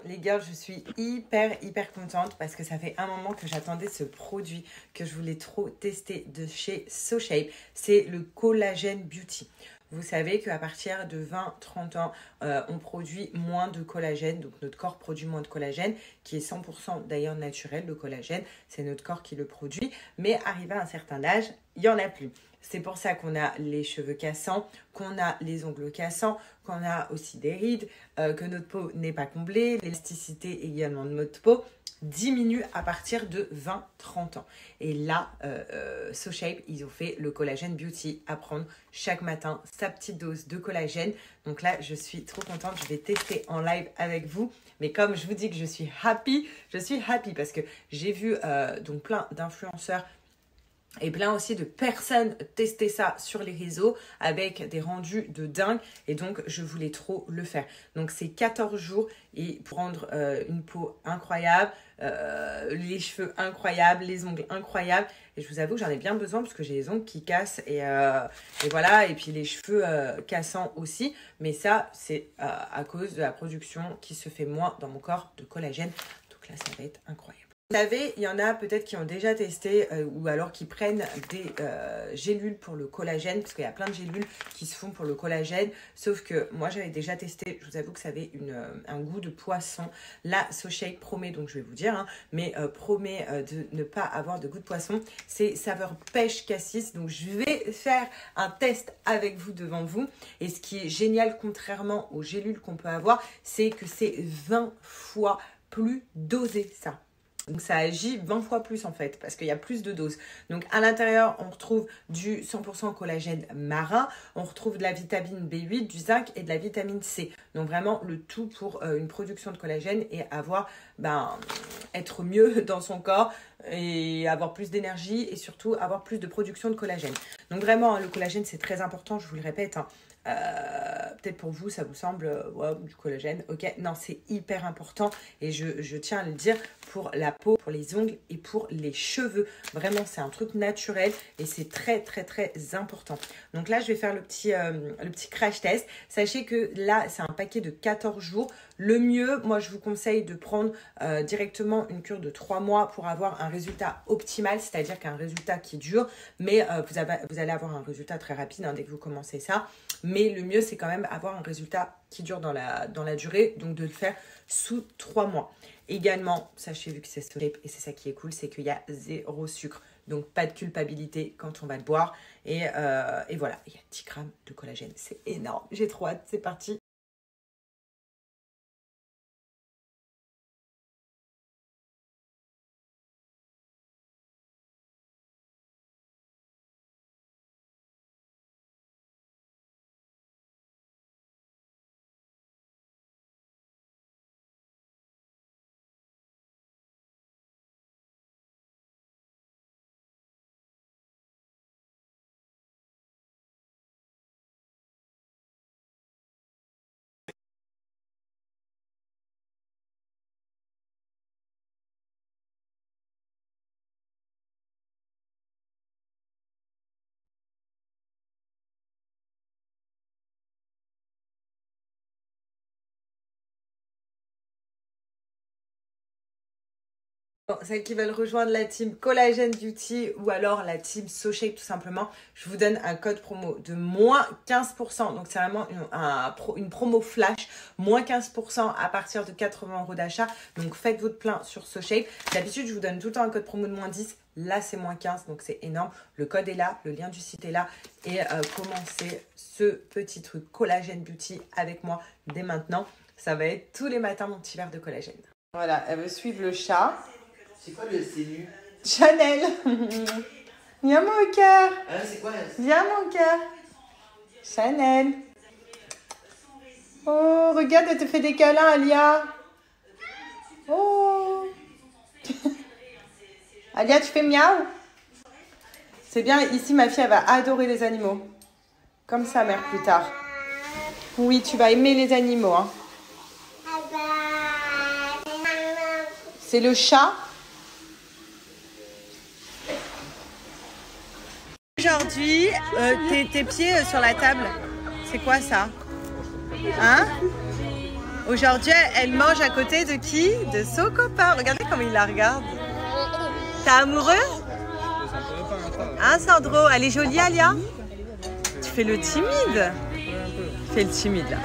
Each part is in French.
les girls, je suis hyper contente parce que ça fait un moment que j'attendais ce produit que je voulais trop tester de chez SoShape. C'est le Collagen Beauty. Vous savez qu'à partir de 20-30 ans, on produit moins de collagène. Donc notre corps produit moins de collagène, qui est 100% d'ailleurs naturel, le collagène. C'est notre corps qui le produit. Mais arrivé à un certain âge, il n'y en a plus. C'est pour ça qu'on a les cheveux cassants, qu'on a les ongles cassants, qu'on a aussi des rides, que notre peau n'est pas comblée. L'élasticité également de notre peau diminue à partir de 20-30 ans. Et là, SoShape, ils ont fait le Collagen Beauty à prendre chaque matin, sa petite dose de collagène. Donc là, je suis trop contente. Je vais tester en live avec vous. Mais comme je vous dis que je suis happy parce que j'ai vu donc plein d'influenceurs et plein aussi de personnes tester ça sur les réseaux avec des rendus de dingue. Et donc, je voulais trop le faire. Donc, c'est 14 jours et pour rendre une peau incroyable, les cheveux incroyables, les ongles incroyables. Et je vous avoue que j'en ai bien besoin parce que j'ai les ongles qui cassent et voilà. Et puis, les cheveux cassants aussi. Mais ça, c'est à cause de la production qui se fait moins dans mon corps de collagène. Donc là, ça va être incroyable. Vous savez, il y en a peut-être qui ont déjà testé ou alors qui prennent des gélules pour le collagène, parce qu'il y a plein de gélules qui se font pour le collagène, sauf que moi j'avais déjà testé, je vous avoue que ça avait un goût de poisson. Là, SoShape promet, donc je vais vous dire, hein, mais promet de ne pas avoir de goût de poisson. C'est saveur pêche cassis, donc je vais faire un test avec vous devant vous. Et ce qui est génial, contrairement aux gélules qu'on peut avoir, c'est que c'est 20 fois plus dosé ça. Donc ça agit 20 fois plus en fait parce qu'il y a plus de doses. Donc à l'intérieur, on retrouve du 100% collagène marin, on retrouve de la vitamine B8, du zinc et de la vitamine C. Donc vraiment le tout pour une production de collagène et avoir, être mieux dans son corps et avoir plus d'énergie et surtout avoir plus de production de collagène. Donc vraiment, le collagène c'est très important, je vous le répète. Peut-être pour vous ça vous semble du collagène, ok, non, c'est hyper important et je tiens à le dire pour la peau, pour les ongles et pour les cheveux. Vraiment c'est un truc naturel et c'est très important. Donc là je vais faire le petit crash test. Sachez que là c'est un paquet de 14 jours. Le mieux, moi je vous conseille de prendre directement une cure de 3 mois pour avoir un résultat optimal, c'est-à-dire qu'un résultat qui dure, mais vous allez avoir un résultat très rapide dès que vous commencez ça. Mais le mieux, c'est quand même avoir un résultat qui dure dans la durée, donc de le faire sous 3 mois. Également, sachez, vu que c'est SoShape, et c'est ça qui est cool, c'est qu'il y a 0 sucre. Donc, pas de culpabilité quand on va le boire. Et voilà, il y a 10 grammes de collagène. C'est énorme. J'ai trop hâte. C'est parti. Bon, celles qui veulent rejoindre la team Collagen Beauty ou alors la team SoShape tout simplement, je vous donne un code promo de moins 15%. Donc c'est vraiment une promo flash, moins 15% à partir de 80 € d'achat. Donc faites votre plein sur SoShape. D'habitude, je vous donne tout le temps un code promo de moins 10. Là, c'est moins 15, donc c'est énorme. Le code est là, le lien du site est là. Et commencez ce petit truc Collagen Beauty avec moi dès maintenant. Ça va être tous les matins mon petit verre de collagène. Voilà, elle veut suivre le chat. C'est quoi le CNU? Chanel. Viens mon cœur. Ah, c'est quoi? Viens mon cœur. Chanel. Oh, regarde, elle te fait des câlins, Alia. Oh. Alia, tu fais miaou? C'est bien, ici ma fille, elle va adorer les animaux. Comme sa mère plus tard. Oui, tu vas aimer les animaux. Hein. C'est le chat. Aujourd'hui, tes pieds sur la table, c'est quoi ça? Hein? Aujourd'hui, elle mange à côté de qui? De son copain. Regardez comment il la regarde. T'es amoureux? Hein, Sandro? Elle est jolie, Alia? Tu fais le timide? Fais le timide, là.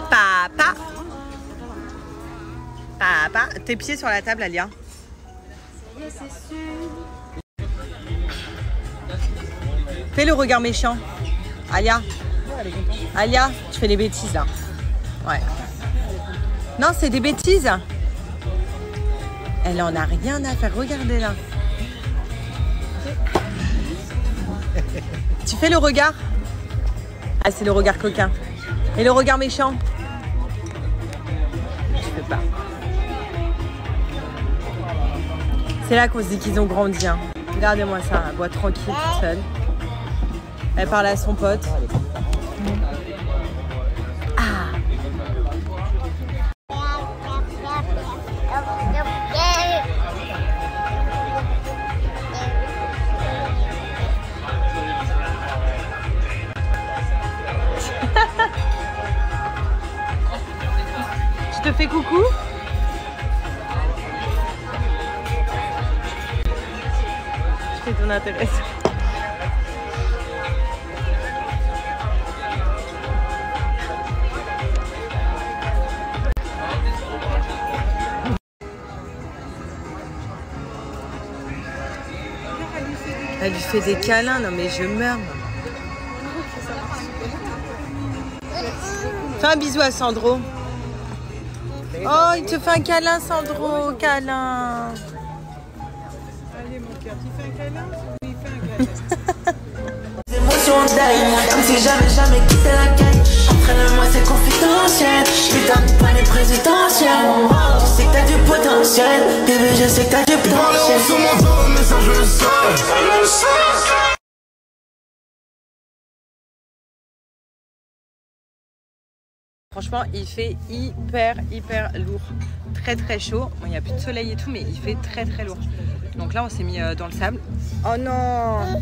Papa. Papa. Tes pieds sur la table, Alia. Fais le regard méchant. Alia. Alia, tu fais des bêtises, là. Ouais. Non, c'est des bêtises. Elle en a rien à faire. Regardez, là. Tu fais le regard? Ah, c'est le regard coquin. Et le regard méchant? Je peux pas. C'est là qu'on se dit qu'ils ont grandi. Hein. Regardez-moi ça. Elle boit tranquille, toute seule. Elle parle à son pote. Ah. Je te fais coucou. Je fais ton intéressant. Elle lui fait des câlins, non mais je meurs. Fais un bisou à Sandro. Oh, il te fait un câlin, Sandro, câlin. Allez mon cœur, tu fais un câlin? Oui, fais un câlin. Les émotions d'ailleurs, comme si j'avais jamais quitté la caille. Entraîne-moi, c'est confidentiel. Putain de pas les présidentielles. Tu sais que t'as du potentiel. Bébé, je sais que t'as du potentiel. Sur mon dos, mais ça je le sais. Franchement, il fait hyper lourd. Très chaud. Bon, il n'y a plus de soleil et tout, mais il fait très lourd. Donc là, on s'est mis dans le sable. Oh non!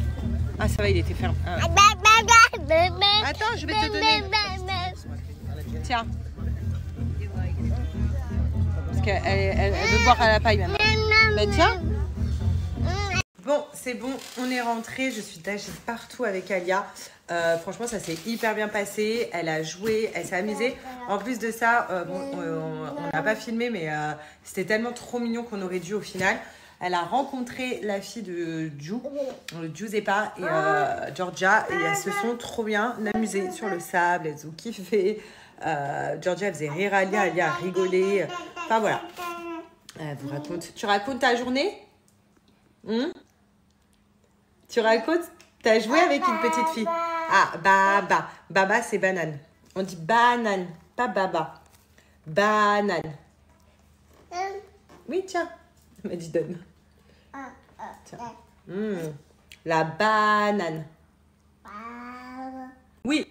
Ah, ça va, il était ferme. Attends, je vais te donner. Tiens. Parce qu'elle veut boire à la paille maintenant. Ben tiens. Bon, c'est bon, on est rentré. Je suis tachée partout avec Alia. Franchement, ça s'est hyper bien passé. Elle a joué, elle s'est amusée. En plus de ça, on n'a pas filmé, mais c'était tellement trop mignon qu'on aurait dû au final. Elle a rencontré la fille de Giuseppa et Georgia. Et elles se sont trop bien amusées sur le sable. Elles ont kiffé. Georgia, elle faisait rire Alia. Alia a rigolé. Enfin, voilà. Elle vous raconte. Tu racontes ta journée? Tu racontes? T'as joué avec une petite fille? Ah, Baba. Baba, c'est banane. On dit banane, pas Baba. Banane. Oui, tiens. Elle m'a dit donne. Tiens. La banane. Oui.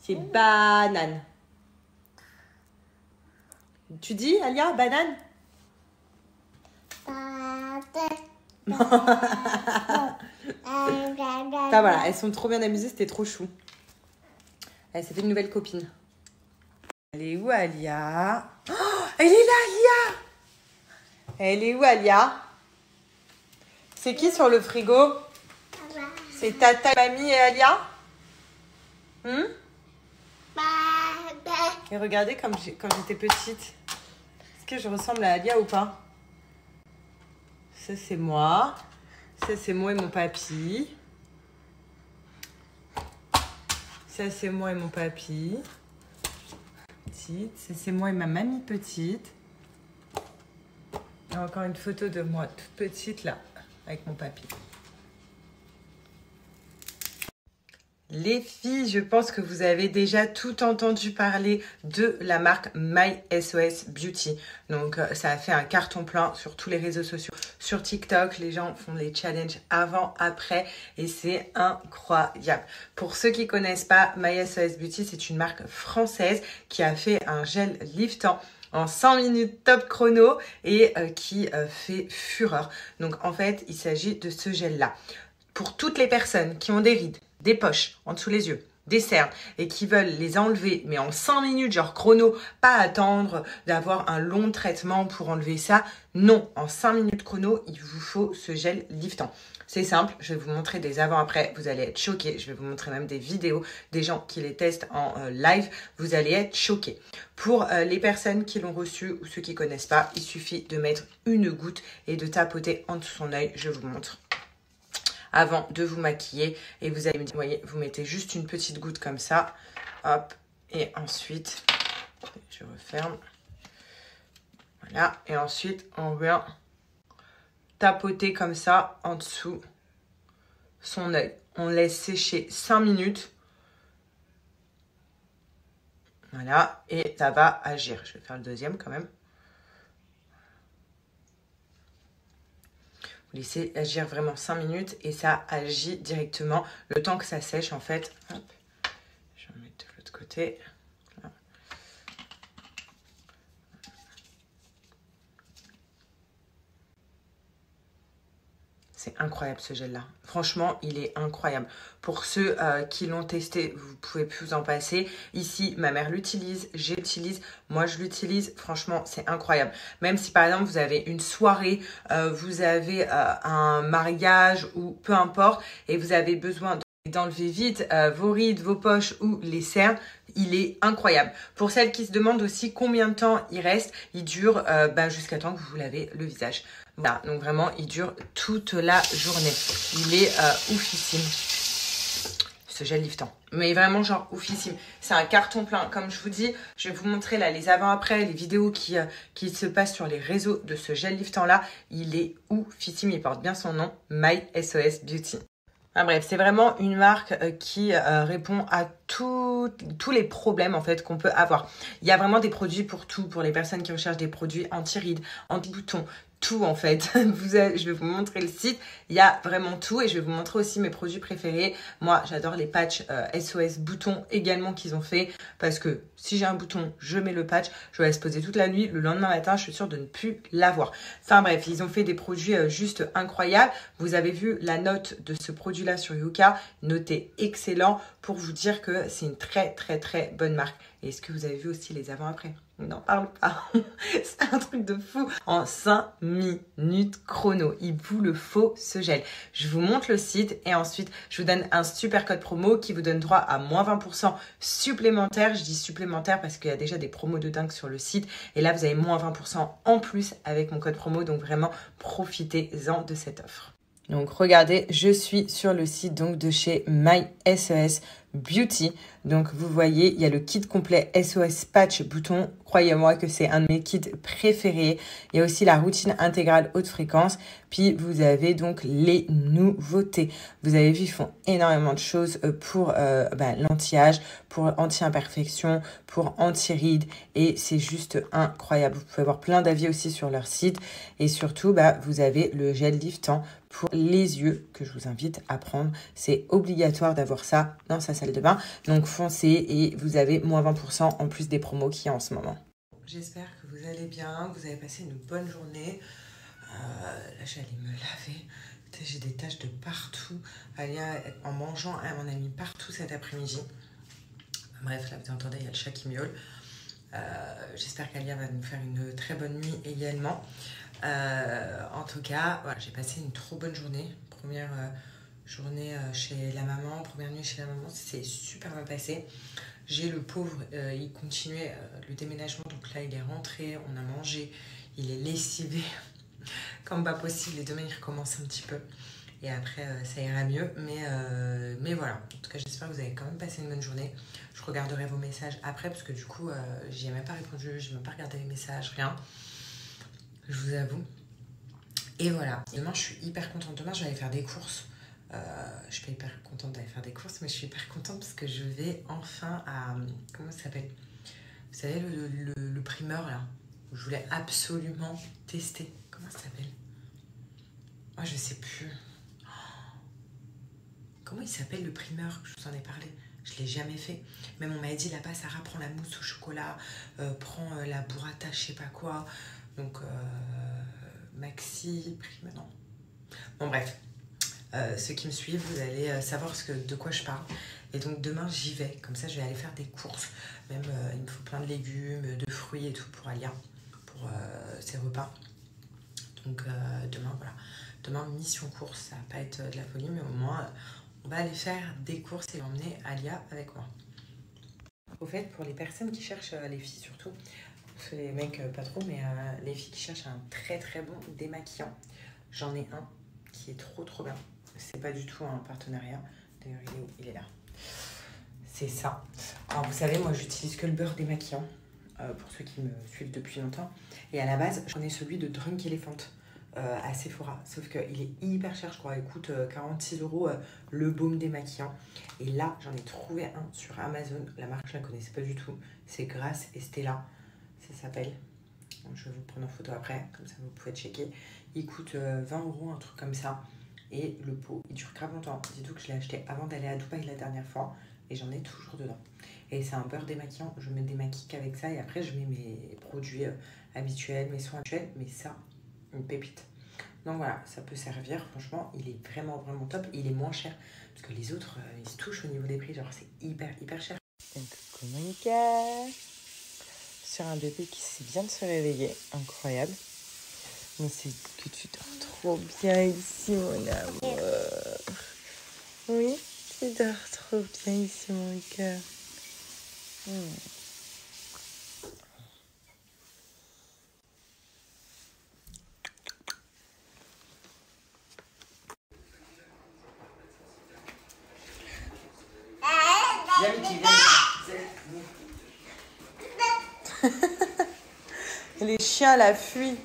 C'est banane. Tu dis, Alia, banane? Enfin, voilà, elles sont trop bien amusées, c'était trop chou. Elle s'est fait une nouvelle copine. Elle est où, Alia? Oh, elle est là, Alia! Elle est où, Alia? C'est qui sur le frigo? C'est Tata, Mamie et Alia? Et regardez quand j'étais petite. Est-ce que je ressemble à Alia ou pas? Ça, c'est moi. Ça, c'est moi et mon papy. Ça, c'est moi et mon papy. Petite. Ça, c'est moi et ma mamie petite. Et encore une photo de moi toute petite, là, avec mon papy. Les filles, je pense que vous avez déjà tout entendu parler de la marque My SOS Beauty. Donc, ça a fait un carton plein sur tous les réseaux sociaux. Sur TikTok, les gens font les challenges avant, après et c'est incroyable. Pour ceux qui ne connaissent pas, My SOS Beauty, c'est une marque française qui a fait un gel liftant en 100 minutes top chrono et qui fait fureur. Donc, en fait, il s'agit de ce gel-là. Pour toutes les personnes qui ont des rides, des poches en dessous les yeux, des cernes et qui veulent les enlever, mais en 5 minutes, genre chrono, pas attendre d'avoir un long traitement pour enlever ça. Non, en 5 minutes chrono, il vous faut ce gel liftant. C'est simple, je vais vous montrer des avant-après, vous allez être choqués. Je vais vous montrer même des vidéos des gens qui les testent en live, vous allez être choqués. Pour les personnes qui l'ont reçu ou ceux qui ne connaissent pas, il suffit de mettre une goutte et de tapoter en dessous son œil, je vous montre. Avant de vous maquiller et vous allez me dire, vous voyez, vous mettez juste une petite goutte comme ça, hop, et ensuite, je referme, voilà, et ensuite on vient tapoter comme ça en dessous son œil. On laisse sécher 5 minutes, voilà, et ça va agir. Je vais faire le deuxième quand même. Vous laissez agir vraiment 5 minutes et ça agit directement le temps que ça sèche en fait. Hop. Je vais mettre de l'autre côté. Voilà. C'est incroyable ce gel là. Franchement, il est incroyable. Pour ceux qui l'ont testé, vous pouvez plus vous en passer. Ici, ma mère l'utilise, j'utilise, moi je l'utilise. Franchement, c'est incroyable. Même si par exemple, vous avez une soirée, vous avez un mariage ou peu importe, et vous avez besoin d'enlever vite vos rides, vos poches ou les cernes, il est incroyable. Pour celles qui se demandent aussi combien de temps il reste, il dure jusqu'à temps que vous vous lavez le visage. Voilà, donc vraiment, il dure toute la journée. Il est oufissime, ce gel liftant. Mais vraiment, genre, oufissime. C'est un carton plein. Comme je vous dis, je vais vous montrer là les avant-après, les vidéos qui se passent sur les réseaux de ce gel liftant-là. Il est oufissime. Il porte bien son nom, My SOS Beauty. Enfin, bref, c'est vraiment une marque qui répond à tous les problèmes en fait qu'on peut avoir. Il y a vraiment des produits pour tout, pour les personnes qui recherchent des produits anti-rides, anti-boutons, tout en fait. Je vais vous montrer le site, il y a vraiment tout et je vais vous montrer aussi mes produits préférés. Moi, j'adore les patchs SOS boutons également qu'ils ont fait parce que si j'ai un bouton, je mets le patch, je vais laisse poser toute la nuit, le lendemain matin, je suis sûre de ne plus l'avoir. Enfin bref, ils ont fait des produits juste incroyables. Vous avez vu la note de ce produit-là sur Yuka, noté excellent pour vous dire que c'est une très très très bonne marque. Et est-ce que vous avez vu aussi les avant-après? On n'en parle pas. C'est un truc de fou. En 5 minutes chrono, il vous le faut ce gel. Je vous montre le site et ensuite je vous donne un super code promo qui vous donne droit à moins 20% supplémentaire. Je dis supplémentaire parce qu'il y a déjà des promos de dingue sur le site. Et là, vous avez moins 20% en plus avec mon code promo. Donc vraiment, profitez-en de cette offre. Donc regardez, je suis sur le site donc de chez My SOS Beauty. Donc vous voyez, il y a le kit complet SOS patch bouton. Croyez-moi que c'est un de mes kits préférés. Il y a aussi la routine intégrale haute fréquence. Puis vous avez donc les nouveautés. Vous avez vu, ils font énormément de choses pour l'anti-âge, pour anti-imperfection, pour anti-rides. Et c'est juste incroyable. Vous pouvez avoir plein d'avis aussi sur leur site. Et surtout, vous avez le gel liftant pour les yeux que je vous invite à prendre. C'est obligatoire d'avoir ça dans sa salle de bain. Donc foncez et vous avez moins 20% en plus des promos qu'il y a en ce moment. J'espère que vous allez bien, que vous avez passé une bonne journée. Là, j'allais me laver. J'ai des taches de partout. Alia, en mangeant, elle m'en a mis partout cet après-midi. Bref, là, vous entendez, il y a le chat qui miaule. J'espère qu'Alia va nous faire une très bonne nuit également. En tout cas, voilà, j'ai passé une trop bonne journée. Première journée chez la maman, première nuit chez la maman, c'est super bien passé. J'ai le pauvre, il continuait le déménagement, donc là il est rentré, on a mangé, il est lessivé comme pas possible et demain il recommence un petit peu. Et après ça ira mieux, mais voilà. En tout cas j'espère que vous avez quand même passé une bonne journée. Je regarderai vos messages après parce que du coup j'y ai même pas répondu, j'ai même pas regardé les messages, rien. Je vous avoue. Et voilà. Demain, je suis hyper contente. Demain, je vais aller faire des courses. Je suis pas hyper contente d'aller faire des courses, mais je suis hyper contente parce que je vais enfin à... Comment ça s'appelle? Vous savez, le primeur, là, où je voulais absolument tester. Comment ça s'appelle? Oh, je sais plus. Comment il s'appelle le primeur? Je vous en ai parlé. Je ne l'ai jamais fait. Même on m'a dit là-bas, Sarah, prends la mousse au chocolat, prends la burrata, je sais pas quoi. Donc, Maxi, prime, non. Bon, bref. Ceux qui me suivent, vous allez savoir de quoi je parle. Et donc demain, j'y vais. Comme ça, je vais aller faire des courses. Même, il me faut plein de légumes, de fruits et tout pour Alia, pour ses repas. Donc demain, voilà. Demain, mission course. Ça va pas être de la folie, mais au moins, on va aller faire des courses et emmener Alia avec moi. Au fait, pour les personnes qui cherchent, les filles surtout, parce que les mecs pas trop, mais les filles qui cherchent un très très bon démaquillant, j'en ai un qui est trop bien. C'est pas du tout un partenariat. D'ailleurs, il est où? Il est là. C'est ça. Alors, vous savez, moi, j'utilise que le beurre démaquillant, pour ceux qui me suivent depuis longtemps. Et à la base, j'en ai celui de Drunk Elephant à Sephora. Sauf qu'il est hyper cher, je crois. Il coûte 46 € le baume démaquillant. Et là, j'en ai trouvé un sur Amazon. La marque, je la connaissais pas du tout. C'est Grace et Stella. Ça s'appelle. Je vais vous prendre en photo après. Comme ça, vous pouvez checker. Il coûte 20 €, un truc comme ça. Et le pot, il dure grave longtemps. Dis-toi que je l'ai acheté avant d'aller à Dubaï la dernière fois. Et j'en ai toujours dedans. Et c'est un beurre démaquillant. Je me démaquille qu'avec ça. Et après, je mets mes produits habituels, mes soins habituels. Mais ça, une pépite. Donc voilà, ça peut servir. Franchement, il est vraiment top. Il est moins cher. Parce que les autres, ils se touchent au niveau des prix. Genre, c'est hyper cher. Donc, coucou Monica. Sur un bébé qui sait bien de se réveiller. Incroyable. Mais c'est que tu dors trop bien ici, mon amour. Oui, tu dors trop bien ici, mon cœur. Viens, Mickey, viens. Les chiens la fuient.